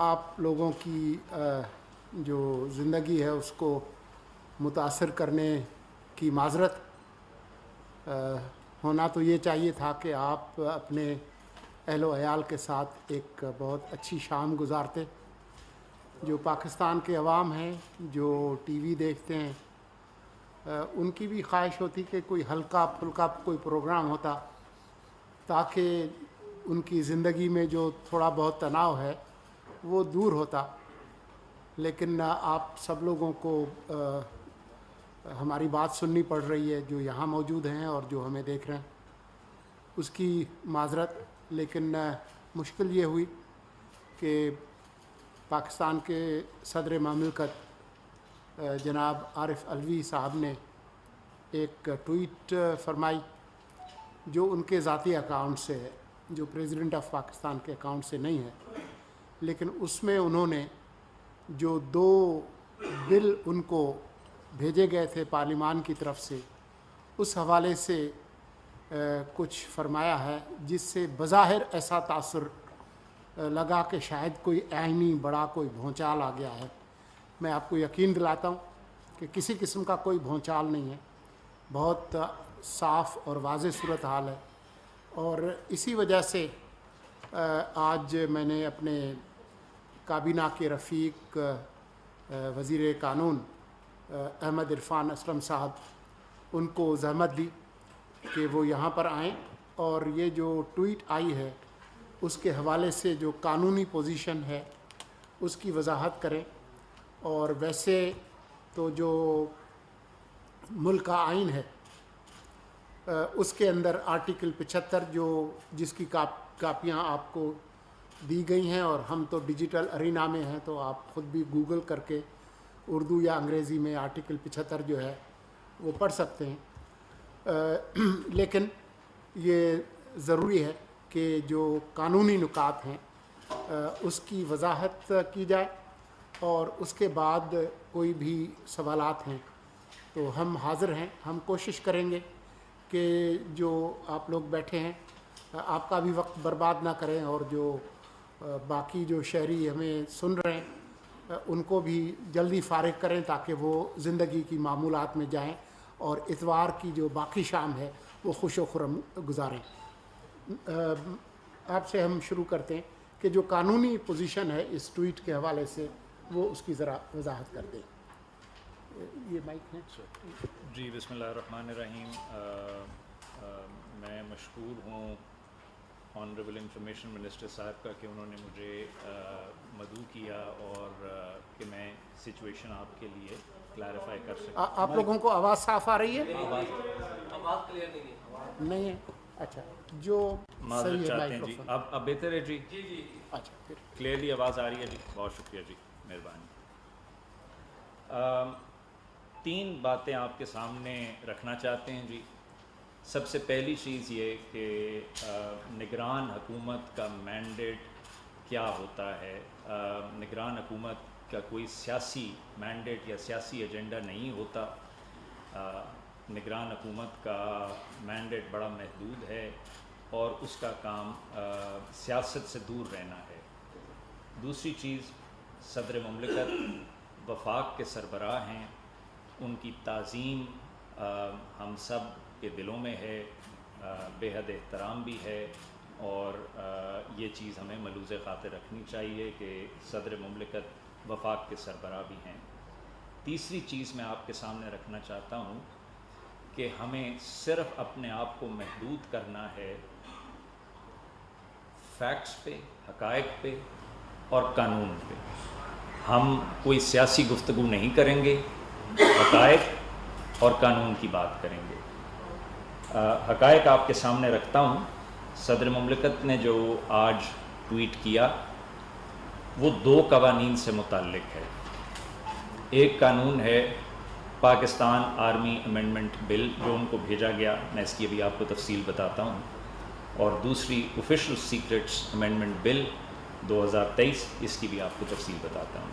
آپ لوگوں کی جو زندگی ہے اس کو متاثر کرنے کی معذرت. ہونا تو یہ چاہیے تھا کہ آپ اپنے اہل و عیال کے ساتھ ایک بہت اچھی شام گزارتے. جو پاکستان کے عوام ہیں جو ٹی وی دیکھتے ہیں ان کی بھی خواہش ہوتی کہ کوئی ہلکا پھلکا کوئی پروگرام ہوتا تاکہ ان کی زندگی میں جو تھوڑا بہت تناؤ ہے وہ دور ہوتا. لیکن آپ سب لوگوں کو ہماری بات سننی پڑ رہی ہے جو یہاں موجود ہیں اور جو ہمیں دیکھ رہے ہیں, اس کی معذرت. لیکن مشکل یہ ہوئی کہ پاکستان کے صدر مملکت جناب عارف علوی صاحب نے ایک ٹویٹ فرمائی جو ان کے ذاتی اکاؤنٹ سے ہے, جو پریزیڈنٹ آف پاکستان کے اکاؤنٹ سے نہیں ہے. لیکن اس میں انہوں نے جو 2 بل ان کو بھیجے گئے تھے پارلیمان کی طرف سے, اس حوالے سے کچھ فرمایا ہے جس سے بظاہر ایسا تاثر لگا کہ شاید کوئی عینی بڑا کوئی بھونچال آ گیا ہے. میں آپ کو یقین دلاتا ہوں کہ کسی قسم کا کوئی بھونچال نہیں ہے, بہت صاف اور واضح صورتحال ہے. اور اسی وجہ سے آج میں نے اپنے کابینہ کے رفیق وزیر قانون احمد عرفان اسلم صاحب ان کو زحمت دی کہ وہ یہاں پر آئیں اور یہ جو ٹویٹ آئی ہے اس کے حوالے سے جو قانونی پوزیشن ہے اس کی وضاحت کریں. اور ویسے تو جو ملک کا آئین ہے اس کے اندر آرٹیکل 75 جو جس کی کاپیاں آپ کو دی گئی ہیں, اور ہم تو ڈیجیٹل ارینا میں ہیں تو آپ خود بھی گوگل کر کے اردو یا انگریزی میں آرٹیکل 75 جو ہے وہ پڑھ سکتے ہیں. لیکن یہ ضروری ہے کہ جو قانونی نکات ہیں اس کی وضاحت کی جائے, اور اس کے بعد کوئی بھی سوالات ہیں تو ہم حاضر ہیں. ہم کوشش کریں گے کہ جو آپ لوگ بیٹھے ہیں آپ کا بھی وقت برباد نہ کریں, اور جو باقی جو شہری ہمیں سن رہے ہیں ان کو بھی جلدی فارغ کریں تاکہ وہ زندگی کی معمولات میں جائیں اور اتوار کی جو باقی شام ہے وہ خوش و خرم گزاریں. آپ سے ہم شروع کرتے ہیں کہ جو قانونی پوزیشن ہے اس ٹویٹ کے حوالے سے وہ اس کی ذرا وضاحت کر دیں. یہ مائک ہے. جی بسم اللہ الرحمن الرحیم. میں مشکور ہوں آنریبل انفارمیشن منسٹر صاحب کا کہ انہوں نے مجھے مدعو کیا اور کہ میں سچویشن آپ کے لیے کلیریفائی کر سکوں. آپ لوگوں کو آواز صاف آ رہی ہے؟ آواز کلیئر نہیں ہے. نہیں ہے. اچھا جو معذرت چاہتے ہیں جی. اب بہتر ہے جی. جی اچھا پھر کلیئرلی آواز آ رہی ہے جی. بہت شکریہ جی, مہربانی. 3 باتیں آپ کے سامنے رکھنا چاہتے ہیں جی. سب سے پہلی چیز یہ کہ نگران حکومت کا مینڈیٹ کیا ہوتا ہے. نگران حکومت کا کوئی سیاسی مینڈیٹ یا سیاسی ایجنڈا نہیں ہوتا. نگران حکومت کا مینڈیٹ بڑا محدود ہے اور اس کا کام سیاست سے دور رہنا ہے. دوسری چیز, صدر مملکت وفاق کے سربراہ ہیں, ان کی تعظیم ہم سب کے دلوں میں ہے, بے حد احترام بھی ہے, اور یہ چیز ہمیں ملوز خاطر رکھنی چاہیے کہ صدر مملکت وفاق کے سربراہ بھی ہیں. تیسری چیز میں آپ کے سامنے رکھنا چاہتا ہوں کہ ہمیں صرف اپنے آپ کو محدود کرنا ہے فیکٹس پہ, حقائق پہ اور قانون پہ. ہم کوئی سیاسی گفتگو نہیں کریں گے, حقائق اور قانون کی بات کریں گے. حقائق آپ کے سامنے رکھتا ہوں. صدر مملکت نے جو آج ٹویٹ کیا وہ 2 قوانین سے متعلق ہے. ایک قانون ہے پاکستان آرمی امینڈمنٹ بل جو ان کو بھیجا گیا, میں اس کی ابھی آپ کو تفصیل بتاتا ہوں, اور دوسری آفیشل سیکرٹس امینڈمنٹ بل 2023, اس کی بھی آپ کو تفصیل بتاتا ہوں.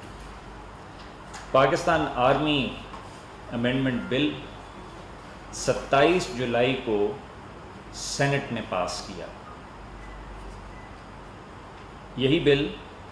پاکستان آرمی امینڈمنٹ بل 27 جولائی کو سینٹ نے پاس کیا. یہی بل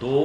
2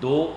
2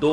2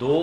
2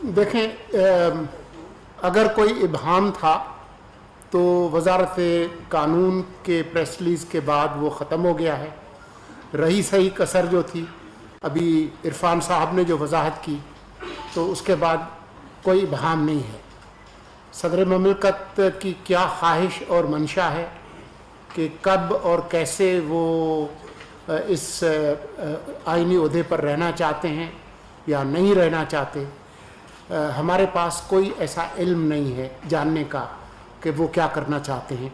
دیکھیں اگر کوئی ابہام تھا تو وزارت قانون کے پریس ریلیز کے بعد وہ ختم ہو گیا ہے. رہی صحیح کسر جو تھی ابھی عرفان صاحب نے جو وضاحت کی تو اس کے بعد کوئی ابہام نہیں ہے. صدر مملکت کی کیا خواہش اور منشا ہے کہ کب اور کیسے وہ اس آئینی عہدے پر رہنا چاہتے ہیں یا نہیں رہنا چاہتے، ہمارے پاس کوئی ایسا علم نہیں ہے جاننے کا کہ وہ کیا کرنا چاہتے ہیں.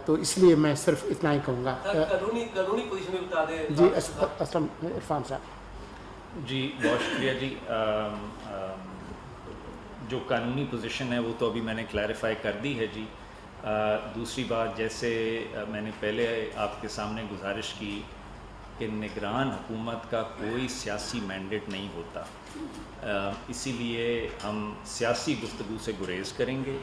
تو اس لیے میں صرف اتنا ہی کہوں گا. قانونی پوزیشن میں بتا دیں. جی اسلم عرفان صاحب. جی بہت شکریہ جی. جو قانونی پوزیشن ہے وہ تو ابھی میں نے کلیریفائی کر دی ہے جی. دوسری بات، جیسے میں نے پہلے آپ کے سامنے گزارش کی کہ نگران حکومت کا کوئی سیاسی مینڈیٹ نہیں ہوتا، اسی لیے ہم سیاسی گفتگو سے گریز کریں گے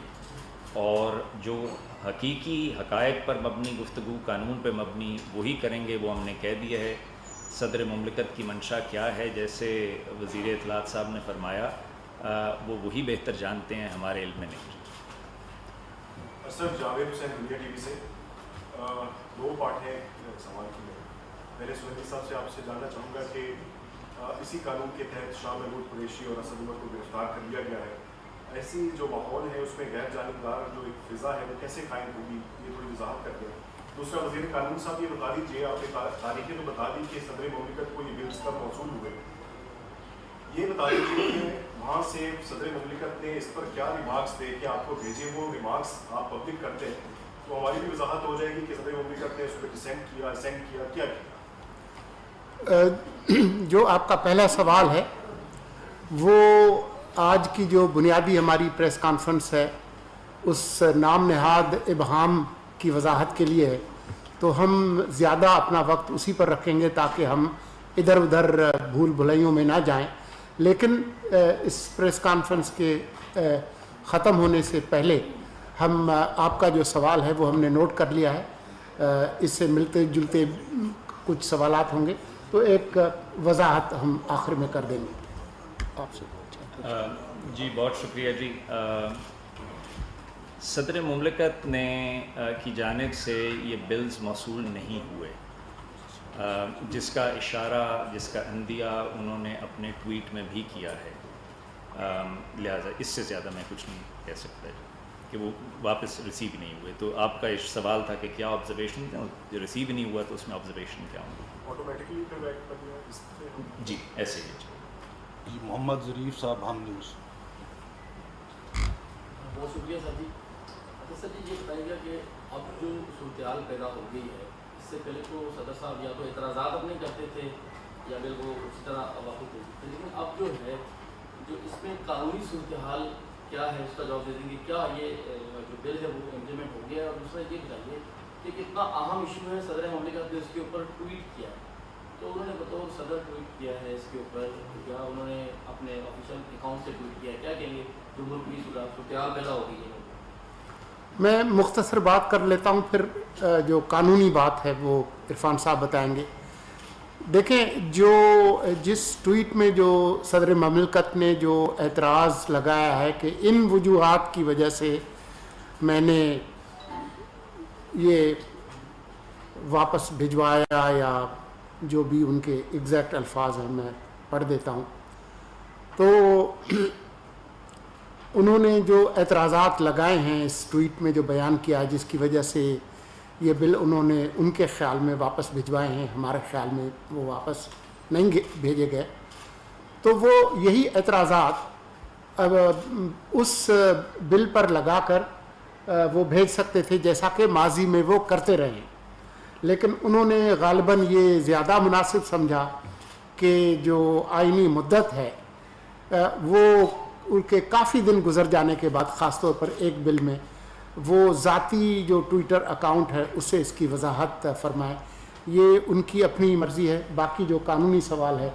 اور جو حقیقی حقائق پر مبنی گفتگو، قانون پہ مبنی، وہی کریں گے. وہ ہم نے کہہ دیا ہے. صدر مملکت کی منشا کیا ہے، جیسے وزیر اطلاعات صاحب نے فرمایا، وہ وہی بہتر جانتے ہیں، ہمارے علم میں نہیں. سر جاوید حسین دنیا ٹی وی سے. دو پارٹ ہیں سوال کی. پہلے سہیل صاحب سے آپ سے جاننا چاہوں گا کہ اسی قانون کے تحت شاہ محمود قریشی اور اسد عمر کو گرفتار کر لیا گیا ہے. ایسی جو ماحول ہے اس میں غیر جانبدار جو ایک فضا ہے وہ کیسے قائم ہوگی، یہ تھوڑی وضاحت کر دیں. دوسرا، وزیر قانون صاحب یہ بتا دیجیے، آپ نے تاریخیں تو بتا دی کہ صدر مملکت کو یہ بلز کب موصول ہوئے، یہ بتا دیجیے کہ وہاں سے صدر مملکت نے اس پر کیا ریمارکس دے کہ آپ کو بھیجے، وہ ریمارکس آپ پبلک کرتے ہیں تو ہماری بھی وضاحت ہو جائے گی کہ صدر مملکت نے اس پہ ڈسینٹ کیا، اسینٹ کیا، کیا کیا. جو آپ کا پہلا سوال ہے وہ آج کی جو بنیادی ہماری پریس کانفرنس ہے اس نام نہاد ابہام کی وضاحت کے لیے ہے، تو ہم زیادہ اپنا وقت اسی پر رکھیں گے تاکہ ہم ادھر ادھر بھول بھلائیوں میں نہ جائیں. لیکن اس پریس کانفرنس کے ختم ہونے سے پہلے ہم آپ کا جو سوال ہے وہ ہم نے نوٹ کر لیا ہے. اس سے ملتے جلتے کچھ سوالات ہوں گے تو ایک وضاحت ہم آخر میں کر دیں گے آپ سے. جی بہت شکریہ جی. صدر مملکت نے کی جانب سے یہ بلز موصول نہیں ہوئے، جس کا اشارہ، جس کا عندیہ انہوں نے اپنے ٹویٹ میں بھی کیا ہے. لہٰذا اس سے زیادہ میں کچھ نہیں کہہ سکتا کہ وہ واپس ریسیو نہیں ہوئے. تو آپ کا سوال تھا کہ کیا آبزرویشن تھا، جو ریسیو نہیں ہوا تو اس میں آبزرویشن کیا ہوں گے. جی ایسے ہی جی. محمد ظریف صاحب، ہم نیوز. بہت شکریہ سر جی. سر جی یہ بتائیے گا کہ اب جو صورتحال پیدا ہو گئی ہے، اس سے پہلے تو صدر صاحب یا تو اعتراضات اپنے کرتے تھے یا بالکل اسی طرح واقف ہوتے تھے، لیکن اب جو ہے جو اس میں قانونی صورتحال کیا ہے اس کا جواب دے دیں گے. کیا یہ جو بل ہے وہ امپلیمنٹ ہو گیا ہے؟ اور دوسرا یہ بتائیے کہ کتنا اہم ایشو ہے، صدر مملکت نے اس کے اوپر ٹویٹ کیا تو انہوں نے بطور صدر ٹویٹ کیا ہے اس کے اوپر، کیا انہوں نے اپنے آفیشیل اکاؤنٹ سے ٹویٹ کیا ہے؟ کیا کہیں گے جو ملک کی صورتحال پیدا ہو گئی ہے؟ میں مختصر بات کر لیتا ہوں، پھر جو قانونی بات ہے وہ عرفان صاحب بتائیں گے. دیکھیں، جس ٹویٹ میں جو صدر مملکت نے جو اعتراض لگایا ہے کہ ان وجوہات کی وجہ سے میں نے یہ واپس بھجوایا، یا جو بھی ان کے ایگزیکٹ الفاظ ہیں میں پڑھ دیتا ہوں. تو انہوں نے جو اعتراضات لگائے ہیں اس ٹویٹ میں جو بیان کیا، جس کی وجہ سے یہ بل انہوں نے ان کے خیال میں واپس بھجوائے ہیں، ہمارے خیال میں وہ واپس نہیں بھیجے گئے، تو وہ یہی اعتراضات اب اس بل پر لگا کر وہ بھیج سکتے تھے جیسا کہ ماضی میں وہ کرتے رہے. لیکن انہوں نے غالباً یہ زیادہ مناسب سمجھا کہ جو آئینی مدت ہے وہ ان کے کافی دن گزر جانے کے بعد، خاص طور پر ایک بل میں، وہ ذاتی جو ٹویٹر اکاؤنٹ ہے اس سے اس کی وضاحت فرمائے. یہ ان کی اپنی مرضی ہے. باقی جو قانونی سوال ہے